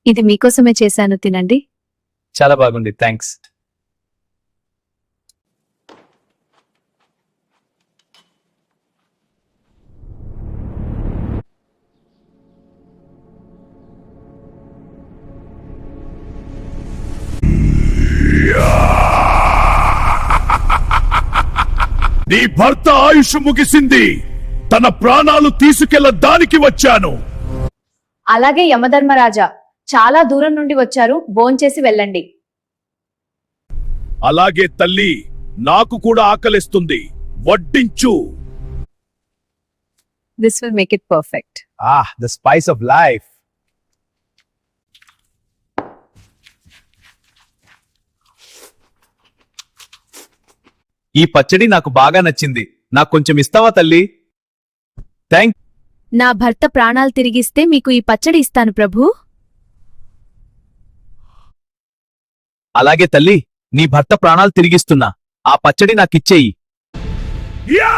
ఇది మీకోసమే చేశాను, తినండి. చాలా బాగుంది, థ్యాంక్స్. నీ భర్త ఆయుష్ ముగిసింది. తన ప్రాణాలు తీసుకెళ్లడానికి వచ్చాను. అలాగే యమధర్మరాజా, చాలా దూరం నుండి వచ్చారు, భోంచేసి వెళ్ళండి. అలాగే తల్లి, నాకు కూడా ఆకలిస్తుంది, వడ్డించు. This will make it perfect. The spice of life. ఈ పచ్చడి నాకు బాగా నచ్చింది. నాకు కొంచెం ఇస్తావా తల్లి? థ్యాంక్. నా భర్త ప్రాణాలు తిరిగిస్తే మీకు ఈ పచ్చడి ఇస్తాను ప్రభూ. అలాగే తల్లి, నీ భర్త ప్రాణాలు తిరిగిస్తున్నా. ఆ పచ్చడి నాకిచ్చేయి. యా!